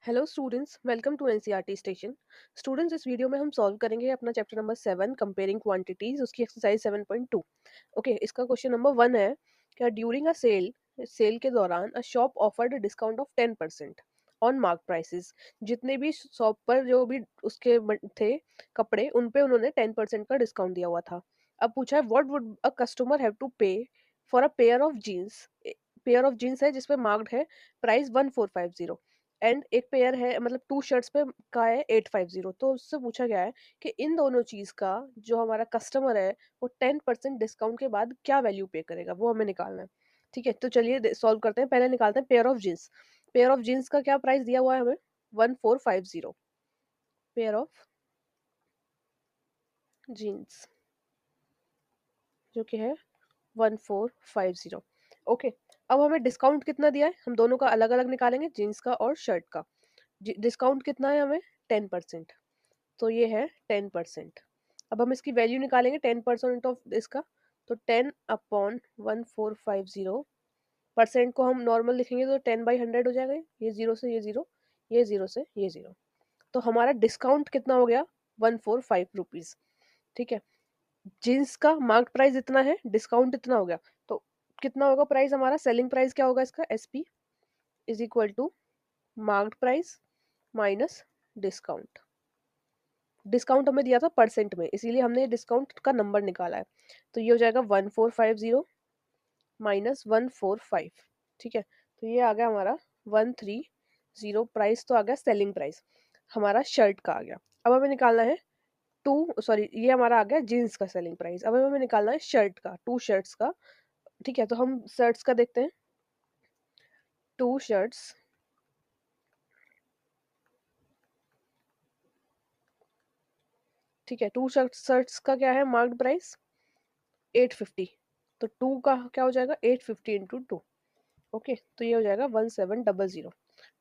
Hello students, welcome to NCERT station. Students, इस video में हम सॉल्व करेंगे अपना चैप्टर नंबर 7 कंपेयरिंग क्वांटिटीज, उसकी एक्सरसाइज 7.2। ओके, इसका क्वेश्चन नंबर 1 है क्या ड्यूरिंग अ सेल सेल के दौरान a shop offered a discount of 10% on mark prices. जितने भी शॉप पर जो भी उसके थे कपड़े, उन पे उन्होंने 10% का डिस्काउंट दिया हुआ था। अब पूछा है what would a customer have to pay for a pair of jeans. Pair of jeans है जिसपे मार्क्ड है प्राइस 1450 एंड एक पेयर है, मतलब टू शर्ट्स पे का है 850। तो उससे पूछा गया है कि इन दोनों चीज का जो हमारा कस्टमर है वो 10% डिस्काउंट के बाद क्या वैल्यू पे करेगा, वो हमें निकालना है। ठीक है, तो चलिए सॉल्व करते हैं। पहले निकालते हैं pair of jeans. Pair of genes का क्या प्राइस दिया हुआ है हमें? 1450। पेयर ऑफ जीन्स जो कि है 1450। ओके, अब हमें डिस्काउंट कितना दिया है, हम दोनों का अलग अलग निकालेंगे, जीन्स का और शर्ट का। डिस्काउंट कितना है हमें? 10%। तो ये है 10%। अब हम इसकी वैल्यू निकालेंगे 10% ऑफ इसका। तो 10/1450 परसेंट को हम नॉर्मल लिखेंगे तो 10/100 हो जाएगा। ये जीरो से ये जीरो, ये जीरो से ये जीरो। तो हमारा डिस्काउंट कितना हो गया? 145 रुपीज। ठीक है, जींस का मार्क प्राइस इतना है, डिस्काउंट इतना हो गया, तो कितना होगा प्राइस हमारा? सेलिंग प्राइस क्या होगा इसका? SP is equal to marked price minus discount. Discount हमें दिया था परसेंट में, इसीलिए हमने डिस्काउंट का नंबर निकाला है। तो ये हो जाएगा 1450 माइनस 145। ठीक है, तो ये आ गया हमारा 130। प्राइस तो आ गया सेलिंग प्राइस, हमारा शर्ट का आ गया। अब हमें निकालना है ये हमारा आ गया जीन्स का सेलिंग प्राइस। अब हमें निकालना है शर्ट का, टू शर्ट्स का। ठीक है, तो हम शर्ट्स का देखते हैं। टू शर्ट्स, ठीक है, टू शर्ट्स का क्या है मार्क्ड प्राइस? 850। तो टू का क्या हो जाएगा? 850 इंटू टू। ओके, तो ये हो जाएगा 1700।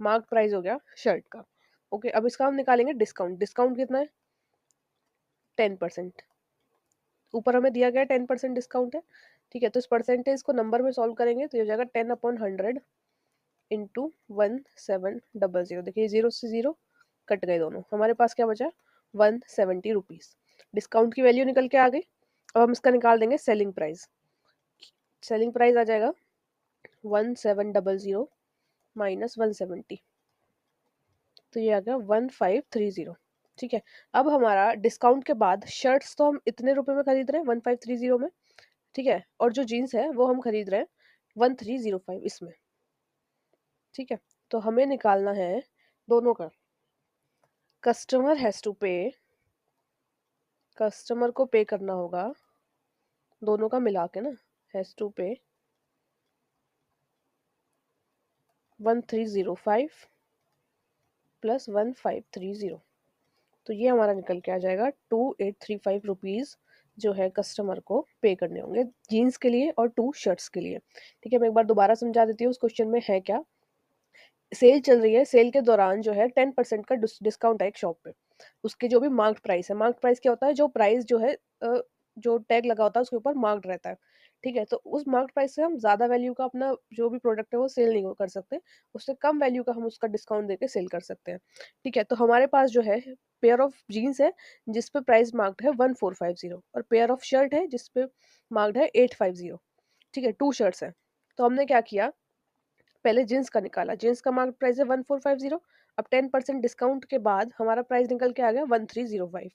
मार्क प्राइस हो गया शर्ट का। ओके, अब इसका हम निकालेंगे डिस्काउंट। डिस्काउंट कितना है? 10%। ऊपर हमें दिया गया 10% डिस्काउंट है। ठीक है, तो इस परसेंटेज को नंबर में सॉल्व करेंगे तो ये हो जाएगा 10/100 इंटू 1700। देखिए जीरो से जीरो कट गए दोनों, हमारे पास क्या बचा? 170 रुपीज। डिस्काउंट की वैल्यू निकल के आ गई। अब हम इसका निकाल देंगे सेलिंग प्राइस। सेलिंग प्राइस आ जाएगा 1700 माइनस 170। तो ये आ गया 1530। ठीक है, अब हमारा डिस्काउंट के बाद शर्ट्स तो हम इतने रुपए में खरीद रहे हैं 1530 में। ठीक है, और जो जीन्स है वो हम खरीद रहे हैं 1305 इसमें। ठीक है, तो हमें निकालना है दोनों का। कस्टमर हैज टू पे, कस्टमर को पे करना होगा दोनों का मिला के ना, हैज टू पे 1305 प्लस 1530। तो ये हमारा निकल के आ जाएगा 2835 रुपीज जो है कस्टमर को पे करने होंगे जीन्स के लिए और टू शर्ट्स के लिए। ठीक है, मैं एक बार दोबारा समझा देती हूँ उस क्वेश्चन में है क्या। सेल चल रही है, सेल के दौरान जो है 10% का डिस्काउंट है एक शॉप पे। उसके जो भी मार्क्ड प्राइस है, मार्क्ड प्राइस क्या होता है? जो प्राइस जो है जो टैग लगा होता है उसके ऊपर मार्क्ड रहता है। ठीक है, तो उस मार्क्ड प्राइस से हम ज्यादा वैल्यू का अपना जो भी प्रोडक्ट है वो सेल नहीं कर सकते, उससे कम वैल्यू का हम उसका डिस्काउंट देके सेल कर सकते हैं। ठीक है, तो हमारे पास जो है पेयर ऑफ जीन्स है जिस पे प्राइस मार्क्ड है 1450 और पेयर ऑफ शर्ट है जिस पे मार्क्ड है 850। ठीक है, टू शर्ट्स है। तो हमने क्या किया, पहले जींस का निकाला। जींस का मार्केट प्राइस है 1450। अब 10% डिस्काउंट के बाद हमारा प्राइस निकल के आ गया 1305।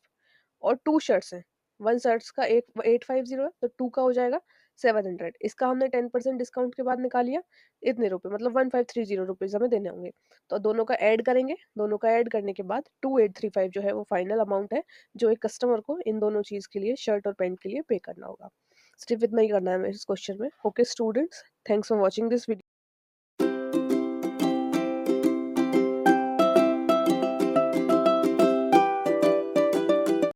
और टू शर्ट्स हैं, वन शर्ट्स का 850 है, तो टू का हो जाएगा 700। इसका हमने 10% डिस्काउंट के बाद निकालिया इतने रुपए, मतलब 1530 रुपीज हमें देने होंगे। तो दोनों का ऐड करेंगे, दोनों का ऐड करने के बाद 2835 जो है वो फाइनल अमाउंट है जो एक कस्टमर को इन दोनों चीज के लिए, शर्ट और पैंट के लिए पे करना होगा। सिर्फ इतना ही करना है हमें इस क्वेश्चन में। Okay students, thanks for watching this video.